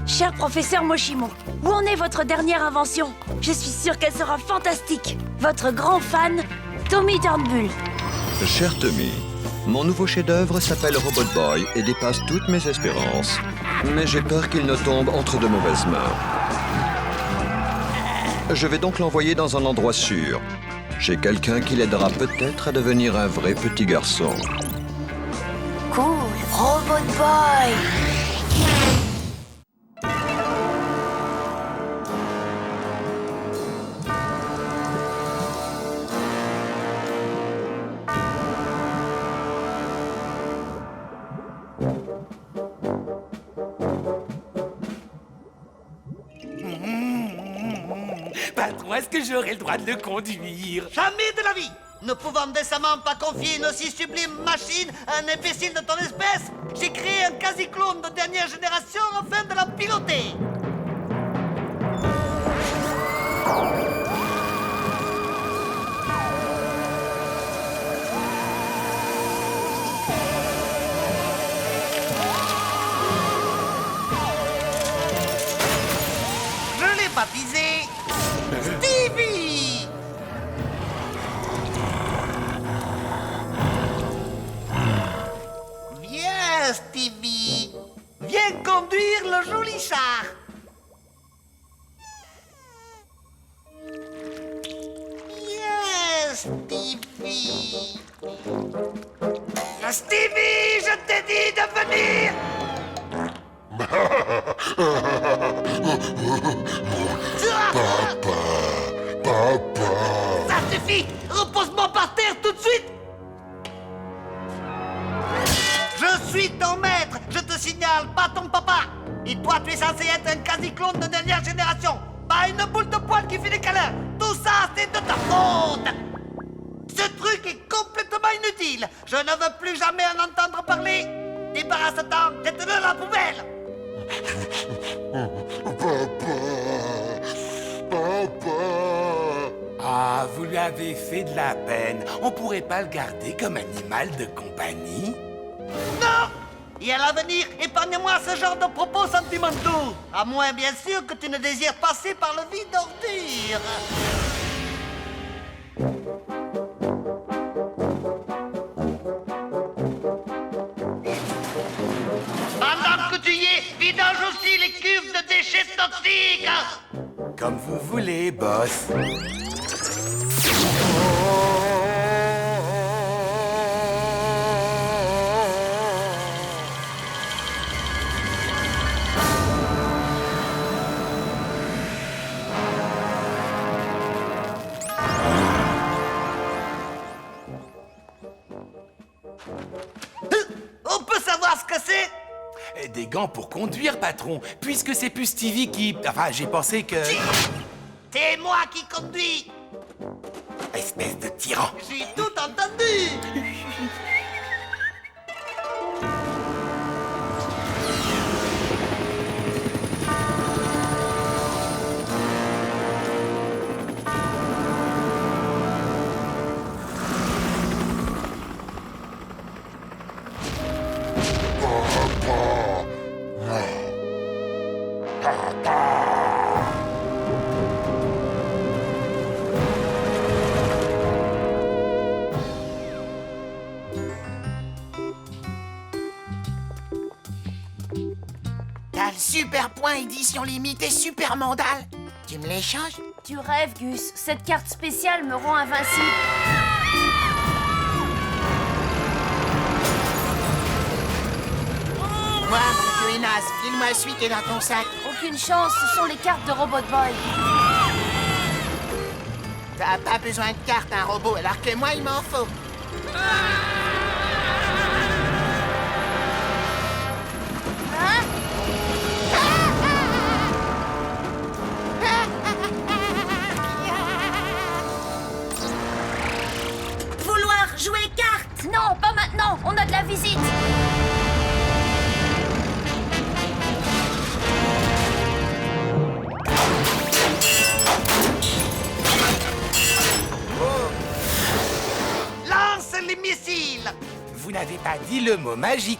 Cher professeur Moshimo, où en est votre dernière invention? Je suis sûre qu'elle sera fantastique. Votre grand fan, Tommy Turnbull. Cher Tommy, mon nouveau chef-d'œuvre s'appelle Robot Boy et dépasse toutes mes espérances. Mais j'ai peur qu'il ne tombe entre de mauvaises mains. Je vais donc l'envoyer dans un endroit sûr. Chez quelqu'un qui l'aidera peut-être à devenir un vrai petit garçon. Cool, Robot Boy. Patron, est-ce que j'aurai le droit de le conduire? Jamais de la vie! Ne pouvant décemment pas confier une aussi sublime machine à un imbécile de ton espèce, j'ai créé un quasi-clone de dernière génération afin de la piloter. Je l'ai baptisé Stevie! Viens, Stevie! Viens conduire le joli char! Viens, Stevie! Stevie, je t'ai dit de venir! Ça suffit! Repose-moi par terre tout de suite! Je suis ton maître, je te signale, pas ton papa! Et toi, tu es censé être un quasi-clone de dernière génération! Pas une boule de poil qui fait des câlins! Tout ça, c'est de ta faute! Ce truc est complètement inutile! Je ne veux plus jamais en entendre parler! Débarrasse-t'en, jette-le dans la poubelle! Ah, vous lui avez fait de la peine. On pourrait pas le garder comme animal de compagnie? Non! Et à l'avenir, épargne-moi ce genre de propos sentimentaux. À moins, bien sûr, que tu ne désires passer par le vide d'ordure. Pendant que tu y es, vidange aussi les cuves de déchets toxiques. Comme vous voulez, boss. On peut savoir ce que c'est? Des gants pour conduire, patron. Puisque c'est plus Stevie qui... Enfin, j'ai pensé que... C'est moi qui conduis. Espèce de tyran. J'ai tout entendu. T'as le super point édition limitée super mandal. Tu me l'échanges? Tu rêves, Gus. Cette carte spéciale me rend invincible. Moi, mon vieux naze, file-moi celui qui est dans ton sac. Aucune chance, ce sont les cartes de Robot Boy. T'as pas besoin de carte, un robot, alors que moi, il m'en faut. Hein? Vouloir jouer carte? Non, pas maintenant. On a de la visite. Lance les missiles. Vous n'avez pas dit le mot magique.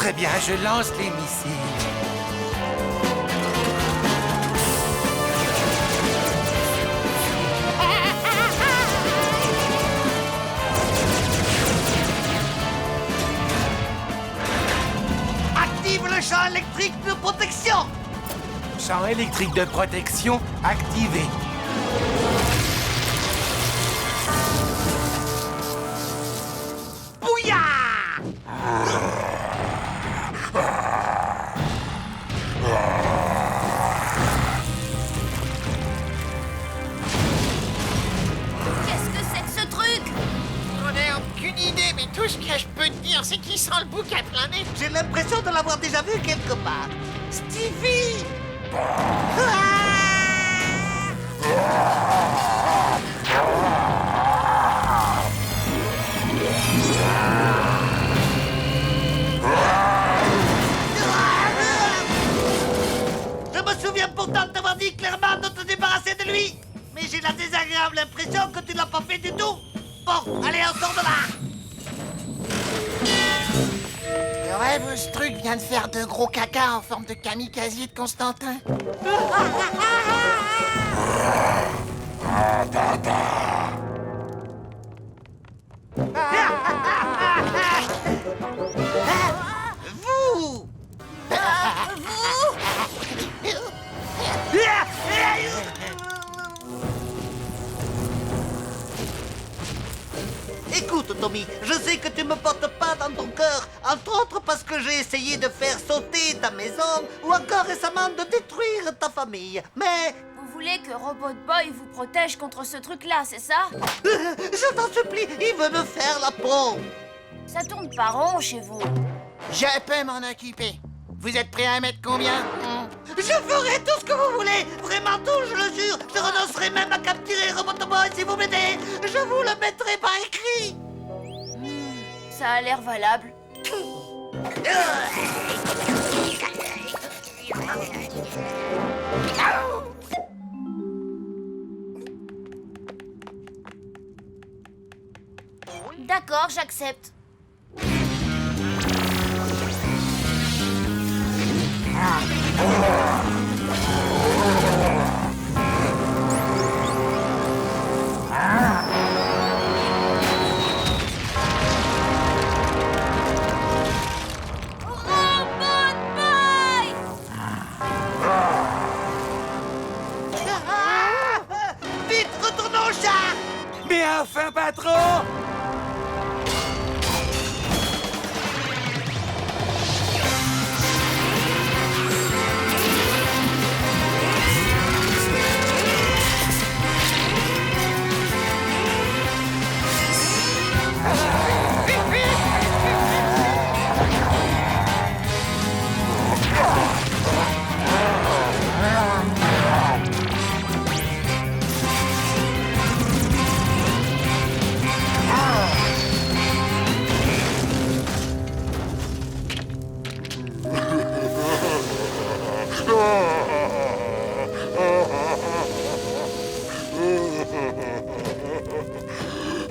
Très bien, je lance les missiles. Active le champ électrique de protection. Champ électrique de protection activé. Bouillard! Qu'est-ce que c'est que ce truc? On n'a aucune idée, mais tout ce que je peux te dire, c'est qu'il sent le bouc à plein nez. J'ai l'impression de l'avoir déjà vu quelque part. Stevie! Ah! Je me souviens pourtant de t'avoir dit clairement de te débarrasser de lui. Mais j'ai la désagréable impression que tu l'as pas fait du tout. Bon, allez, on sort de là. Le rêve, ce truc vient de faire de gros caca en forme de kamikaze de Constantin. Vous! Écoute, Tommy, je sais que tu me portes pas dans ton cœur, entre autres parce que j'ai essayé de faire sauter ta maison ou encore récemment de détruire ta famille. Mais Vous voulez que Robot Boy vous protège contre ce truc-là, c'est ça? je t'en supplie, il veut me faire la peau. Ça tourne pas rond chez vous. Je peux m'en occuper. Vous êtes prêts à mettre combien? Je ferai tout ce que vous voulez, vraiment tout, je le jure. Je renoncerai même à capturer Robot Boy si vous m'aidez. Je vous le mettrai par écrit. Ça a l'air valable. D'accord, j'accepte. Robot Boy! Vite, retournons au chat. Mais enfin, patron!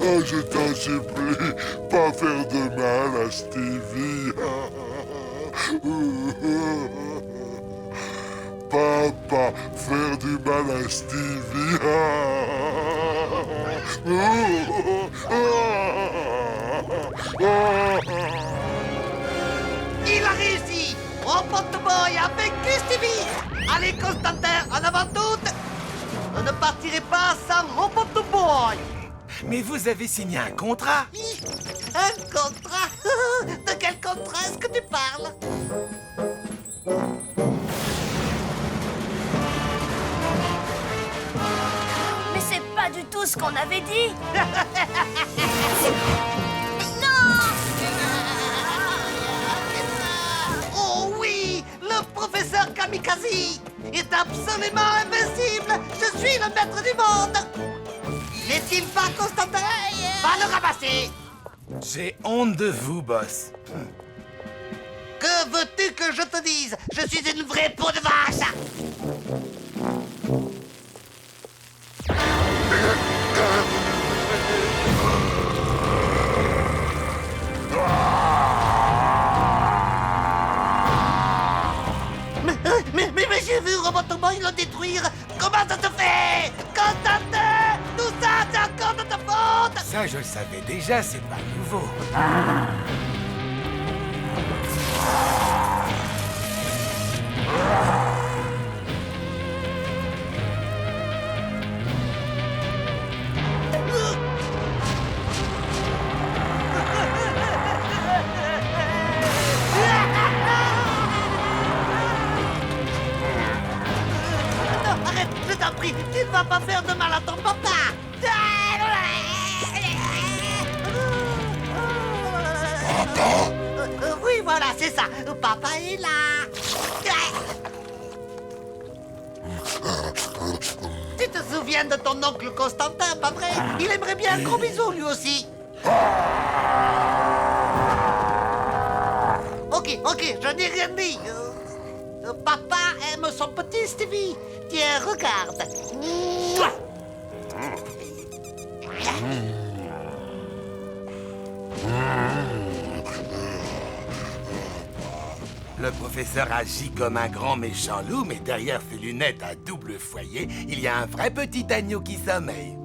Oh, je t'en supplie, pas faire de mal à Stevie. Papa, faire du mal à Stevie. Il a réussi. Robot Boy a vaincu Stevie. Allez, Constantin, en avant toute. Je ne partirai pas sans Robot Boy. Mais vous avez signé un contrat. Un contrat? De quel contrat est-ce que tu parles? Mais c'est pas du tout ce qu'on avait dit. Oh oui, le professeur Kamikaze est absolument invincible. Je suis le maître du monde. N'est-il pas, Constantin? Va le ramasser. J'ai honte de vous, boss. Que veux-tu que je te dise? Je suis une vraie peau de vache. J'ai vu Robotoboy le détruire. Comment ça se fait? Constantin, tout ça, c'est encore de ta faute. Ça, je le savais déjà, c'est pas nouveau. Non, arrête, je t'en prie, tu ne vas pas faire de mal à ton papa. Oui, voilà, c'est ça. Papa est là. Tu te souviens de ton oncle Constantin, pas vrai? Il aimerait bien un gros bisou, lui aussi. Ok, je n'ai rien dit. Papa aime son petit Stevie. Tiens, regarde. Le professeur agit comme un grand méchant loup, mais derrière ses lunettes à double foyer, il y a un vrai petit agneau qui sommeille.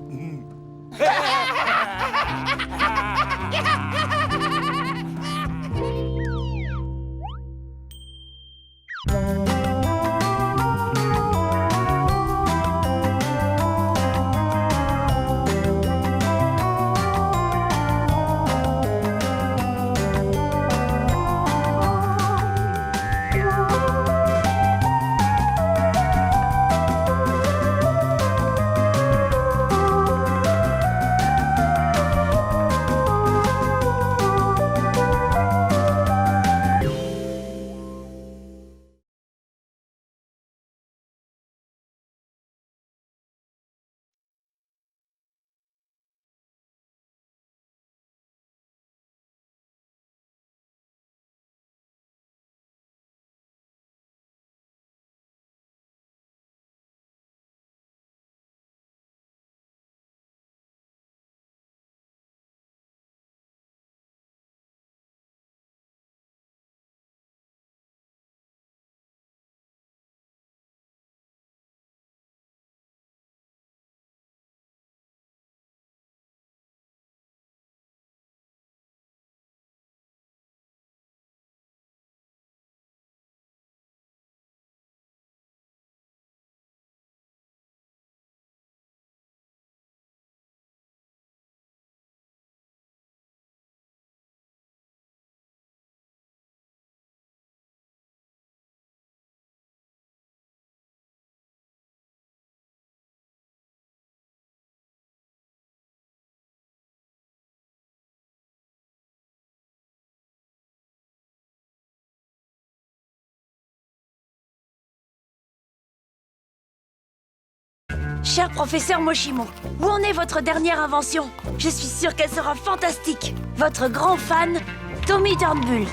Cher professeur Moshimo, où en est votre dernière invention? Je suis sûre qu'elle sera fantastique. Votre grand fan, Tommy Turnbull.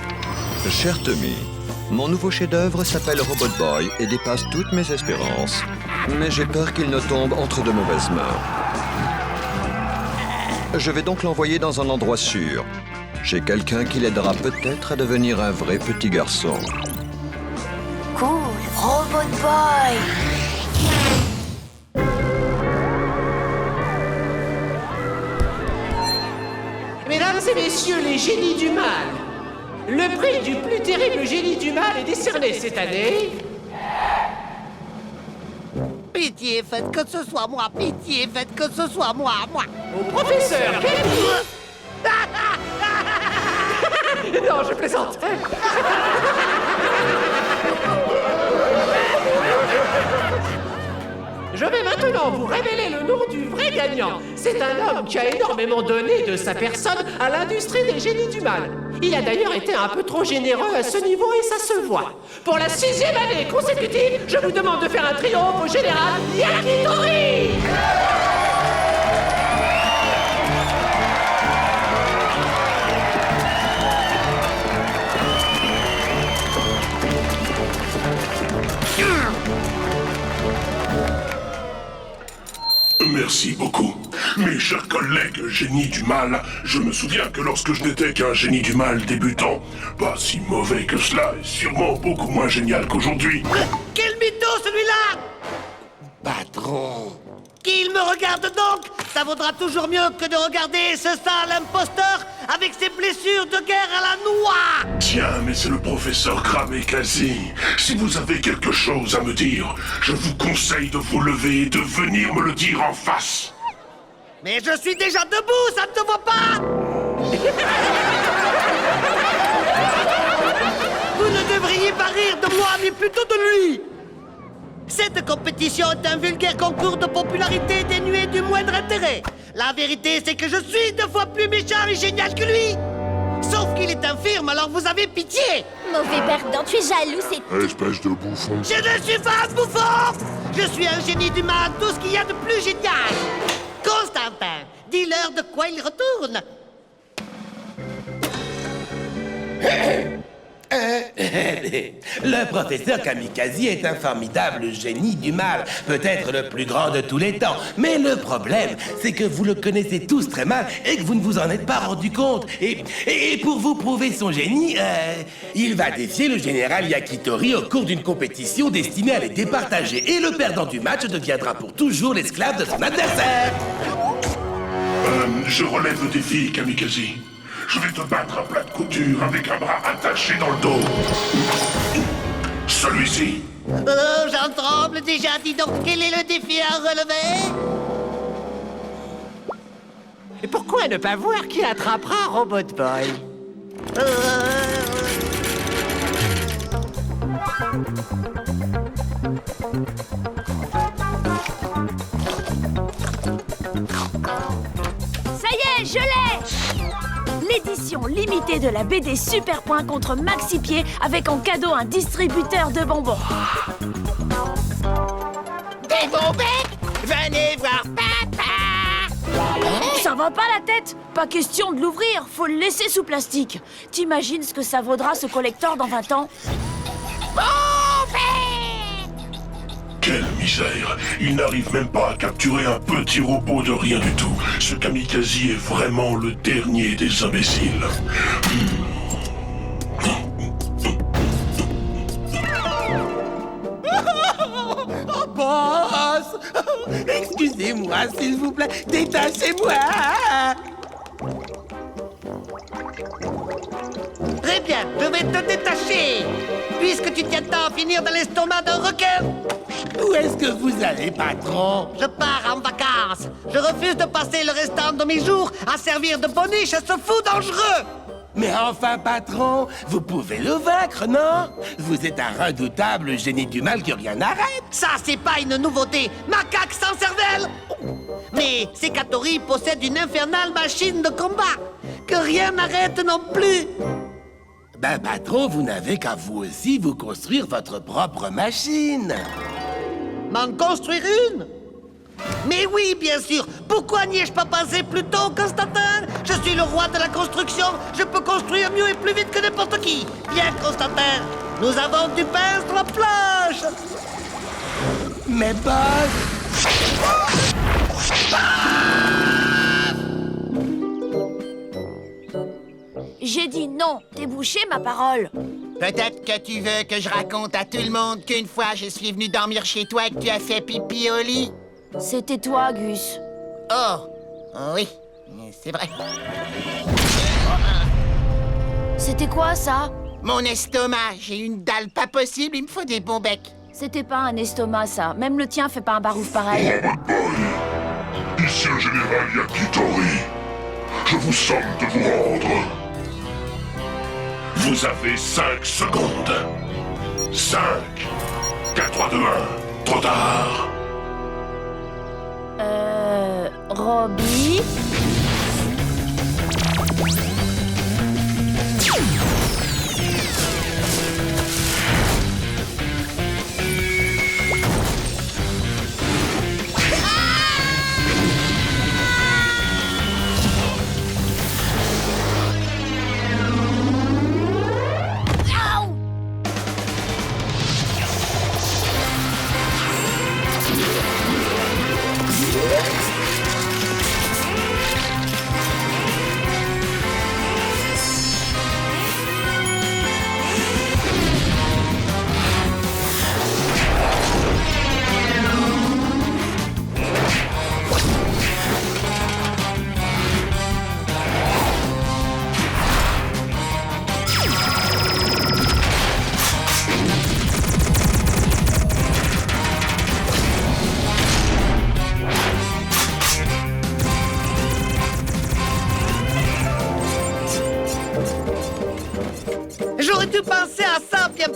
Cher Tommy, mon nouveau chef-d'œuvre s'appelle Robot Boy et dépasse toutes mes espérances. Mais j'ai peur qu'il ne tombe entre de mauvaises mains. Je vais donc l'envoyer dans un endroit sûr, chez quelqu'un qui l'aidera peut-être à devenir un vrai petit garçon. Cool, Robot Boy. Mesdames et messieurs les génies du mal, le prix du plus terrible génie du mal est décerné cette année Pitié, faites que ce soit moi. Pitié, faites que ce soit moi. au professeur Kenny. Non, je plaisante. Je vais maintenant vous révéler le nom du vrai gagnant. C'est un homme qui a énormément donné de sa personne à l'industrie des génies du mal. Il a d'ailleurs été un peu trop généreux à ce niveau et ça se voit. Pour la 6e année consécutive, je vous demande de faire un triomphe au général Yakitori. Merci beaucoup. Mes chers collègues génies du mal, je me souviens que lorsque je n'étais qu'un génie du mal débutant, pas si mauvais que cela et sûrement beaucoup moins génial qu'aujourd'hui. Quel mytho, ce patron. Qu'il me regarde donc! Ça vaudra toujours mieux que de regarder ce sale imposteur avec ses blessures de guerre à la noix! Tiens, mais c'est le professeur Kamikaze. Si vous avez quelque chose à me dire, je vous conseille de vous lever et de venir me le dire en face. Mais je suis déjà debout, ça ne te voit pas! Vous ne devriez pas rire de moi, mais plutôt de lui! Cette compétition est un vulgaire concours de popularité dénué du moindre intérêt. La vérité, c'est que je suis 2 fois plus méchant et génial que lui. Sauf qu'il est infirme, alors vous avez pitié. Mauvais perdant, tu es jaloux, c'est tout. Espèce de bouffon. Je ne suis pas un bouffon. Je suis un génie du mal, tout ce qu'il y a de plus génial. Constantin, dis-leur de quoi il retourne. Le professeur Kamikaze est un formidable génie du mal, peut-être le plus grand de tous les temps. Mais le problème, c'est que vous le connaissez tous très mal et que vous ne vous en êtes pas rendu compte. Et pour vous prouver son génie, il va défier le général Yakitori au cours d'une compétition destinée à les départager. Et le perdant du match deviendra pour toujours l'esclave de son adversaire. Je relève le défi, Kamikaze. Je vais te battre à plat de couture avec un bras attaché dans le dos. Celui-ci. Oh, j'en tremble déjà. Dis donc, quel est le défi à relever? Et pourquoi ne pas voir qui attrapera Robot Boy? Ça y est, je l'ai! L'édition limitée de la BD Super Point contre Maxi Pied avec en cadeau un distributeur de bonbons. Des bonbons? Venez voir papa! Ça va pas la tête? Pas question de l'ouvrir, faut le laisser sous plastique. T'imagines ce que ça vaudra ce collector dans 20 ans? Quelle misère! Il n'arrive même pas à capturer un petit robot de rien du tout. Ce Kamikaze est vraiment le dernier des imbéciles. Oh, boss! Excusez-moi, s'il vous plaît, détachez-moi! Très bien, je vais te détacher. Puisque tu tiens tant à finir dans l'estomac d'un requin. Où est-ce que vous allez, patron? Je pars en vacances. Je refuse de passer le restant de mes jours à servir de boniche à ce fou dangereux. Mais enfin, patron, vous pouvez le vaincre, non? Vous êtes un redoutable génie du mal que rien n'arrête. Ça, c'est pas une nouveauté. Macaque sans cervelle. Mais Sekatori possède une infernale machine de combat que rien n'arrête non plus. Ben, patron, vous n'avez qu'à vous aussi vous construire votre propre machine. M'en construire une? Mais oui, bien sûr. Pourquoi n'y ai-je pas pensé plus tôt, Constantin? Je suis le roi de la construction. Je peux construire mieux et plus vite que n'importe qui. Viens, Constantin. Nous avons du pain sur la planche. Mais boss... J'ai dit non, t'es bouché ma parole. Peut-être que tu veux que je raconte à tout le monde qu'une fois je suis venu dormir chez toi et que tu as fait pipi au lit? C'était toi, Gus. Oh, oui, c'est vrai. C'était quoi ça? Mon estomac, j'ai une dalle pas possible, il me faut des bons becs. C'était pas un estomac ça, même le tien fait pas un barouf pareil. Robot Boy, ici le général Yakitori. Je vous somme de vous rendre. Vous avez 5 secondes. 5, 4, 3, 2, 1. Trop tard. Robbie?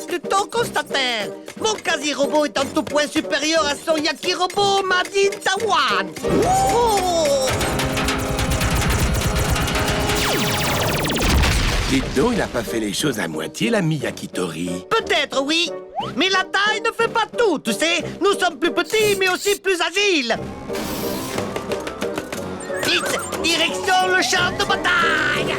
plutôt, Constantin. Mon quasi-robot est en tout point supérieur à son Yaki-robot Made in Taiwan. Oh! Dites donc, il n'a pas fait les choses à moitié, l'ami Yakitori. Peut-être, oui. Mais la taille ne fait pas tout, tu sais. Nous sommes plus petits, mais aussi plus agiles. Vite, direction le champ de bataille.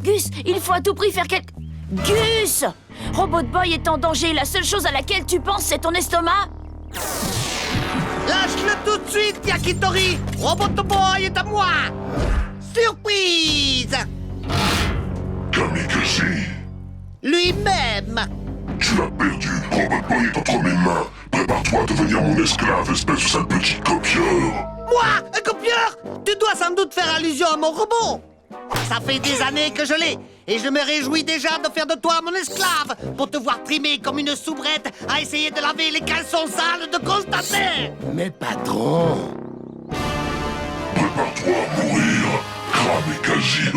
Gus, il faut à tout prix faire quelque... Gus! Robot Boy est en danger. La seule chose à laquelle tu penses, c'est ton estomac? Lâche-le tout de suite, Yakitori. Robot Boy est à moi. Surprise! Kamikaze, Lui-même. tu as perdu. Robot Boy est entre mes mains. Prépare-toi à devenir mon esclave, espèce de sale petit copieur. Moi, un copieur? Tu dois sans doute faire allusion à mon robot. Ça fait des années que je l'ai, et je me réjouis déjà de faire de toi mon esclave, pour te voir trimer comme une soubrette à essayer de laver les caleçons sales de Constantin. Mais patron... Prépare-toi à mourir, Kamikaze.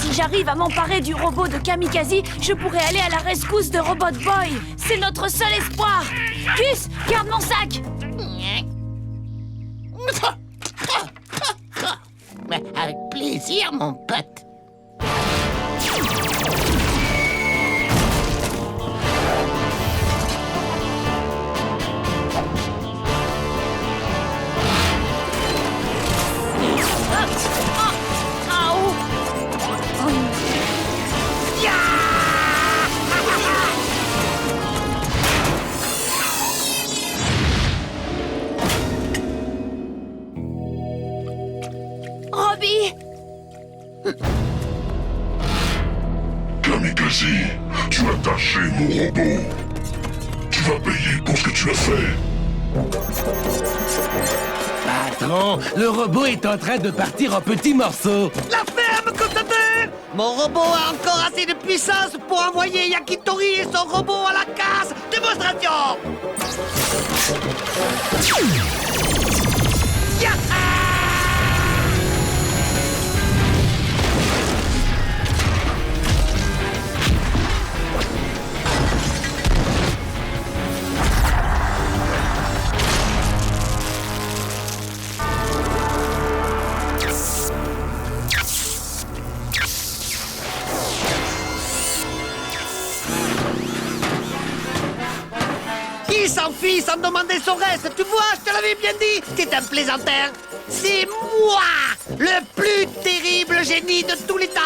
Si j'arrive à m'emparer du robot de Kamikaze, je pourrais aller à la rescousse de Robot Boy. C'est notre seul espoir. Gus, garde mon sac. Avec plaisir, mon pote. Robbie! Kamikaze, tu as taché mon robot. Tu vas payer pour ce que tu as fait. Patron, le robot est en train de partir en petits morceaux. La ferme, Constantin! Mon robot a encore assez de puissance pour envoyer Yakitori et son robot à la casse. Démonstration! Il s'enfuit sans demander son reste, tu vois, je te l'avais bien dit. C'est un plaisantin. C'est moi, le plus terrible génie de tous les temps.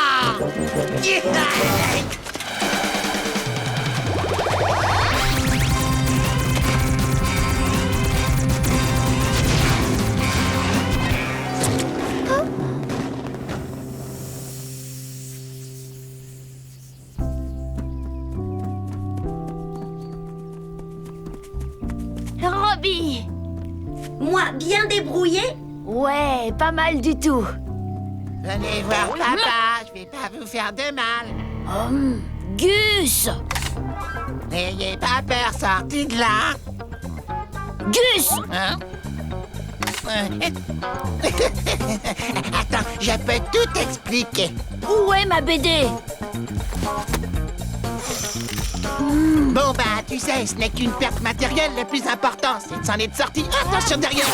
Robbie! Moi, bien débrouillé? Ouais, pas mal du tout. Venez voir papa, je vais pas vous faire de mal. Gus! N'ayez pas peur, sortez de là. Gus! Hein? Attends, je peux tout expliquer. Où est ma BD? Bon, bah, tu sais, ce n'est qu'une perte matérielle. Le plus important, c'est de s'en être sorti. Attention derrière!